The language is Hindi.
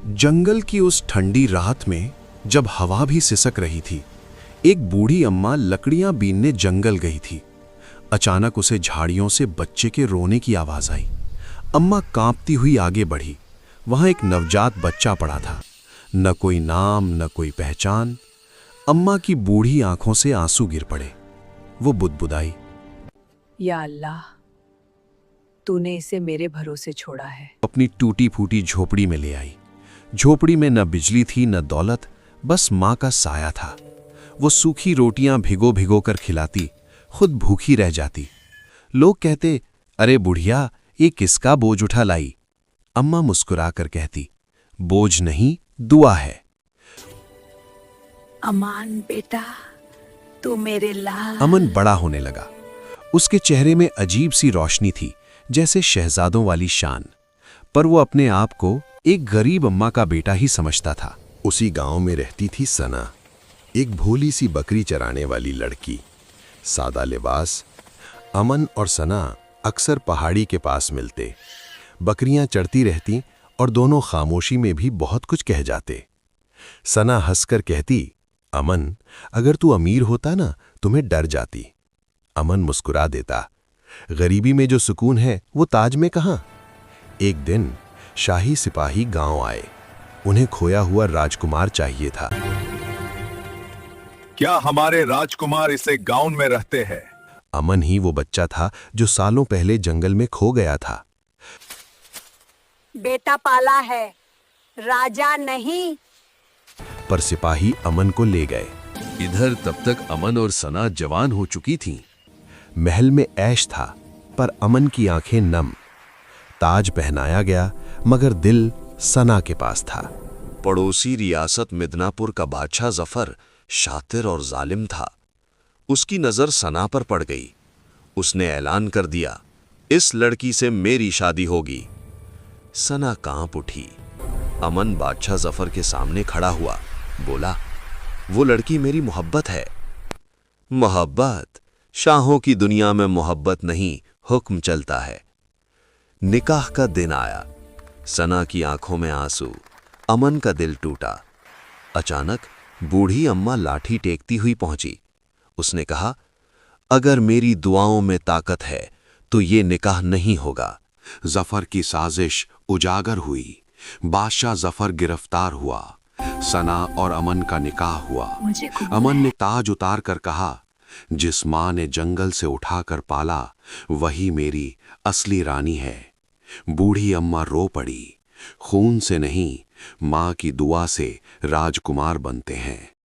जंगल की उस ठंडी रात में जब हवा भी सिसक रही थी, एक बूढ़ी अम्मा लकड़ियां बीनने जंगल गई थी। अचानक उसे झाड़ियों से बच्चे के रोने की आवाज आई। अम्मा कांपती हुई आगे बढ़ी। वहां एक नवजात बच्चा पड़ा था, न कोई नाम न कोई पहचान। अम्मा की बूढ़ी आंखों से आंसू गिर पड़े। वो बुदबुदाई, या अल्लाह, तूने इसे मेरे भरोसे छोड़ा है। अपनी टूटी फूटी झोपड़ी में ले आई। झोपड़ी में न बिजली थी न दौलत, बस माँ का साया था। वो सूखी रोटियां भिगो भिगो कर खिलाती, खुद भूखी रह जाती। लोग कहते, अरे बुढ़िया, ये किसका बोझ उठा लाई? अम्मा मुस्कुराकर कहती, बोझ नहीं, दुआ है। अमान बेटा, तू मेरे लाल। अमन बड़ा होने लगा। उसके चेहरे में अजीब सी रोशनी थी, जैसे शहजादों वाली शान। पर वो अपने आप को एक गरीब अम्मा का बेटा ही समझता था। उसी गांव में रहती थी सना, एक भोली सी बकरी चराने वाली लड़की। सादा लिबास। अमन और सना अक्सर पहाड़ी के पास मिलते। बकरियां चरती रहती और दोनों खामोशी में भी बहुत कुछ कह जाते। सना हंसकर कहती, अमन, अगर तू अमीर होता ना तो मैं डर जाती। अमन मुस्कुरा देता, गरीबी में जो सुकून है वो ताज में कहां। एक दिन शाही सिपाही गांव आए। उन्हें खोया हुआ राजकुमार चाहिए था। क्या हमारे राजकुमार इसे गांव में रहते हैं? अमन ही वो बच्चा था जो सालों पहले जंगल में खो गया था। बेटा पाला है, राजा नहीं। पर सिपाही अमन को ले गए। इधर तब तक अमन और सना जवान हो चुकी थीं। महल में ऐश था, पर अमन की आंखें नम। ताज पहनाया गया, मगर दिल सना के पास था। पड़ोसी रियासत मिदनापुर का बादशाह जफर शातिर और जालिम था। उसकी नजर सना पर पड़ गई। उसने ऐलान कर दिया, इस लड़की से मेरी शादी होगी। सना कांप उठी। अमन बादशाह जफर के सामने खड़ा हुआ, बोला, वो लड़की मेरी मोहब्बत है। मोहब्बत? शाहों की दुनिया में मोहब्बत नहीं, हुक्म चलता है। निकाह का दिन आया। सना की आंखों में आंसू, अमन का दिल टूटा। अचानक बूढ़ी अम्मा लाठी टेकती हुई पहुंची। उसने कहा, अगर मेरी दुआओं में ताकत है तो ये निकाह नहीं होगा। जफर की साजिश उजागर हुई। बादशाह जफर गिरफ्तार हुआ। सना और अमन का निकाह हुआ। अमन ने ताज उतार कर कहा, जिस माँ ने जंगल से उठाकर पाला वही मेरी असली रानी है। बूढ़ी अम्मा रो पड़ी। खून से नहीं, माँ की दुआ से राजकुमार बनते हैं।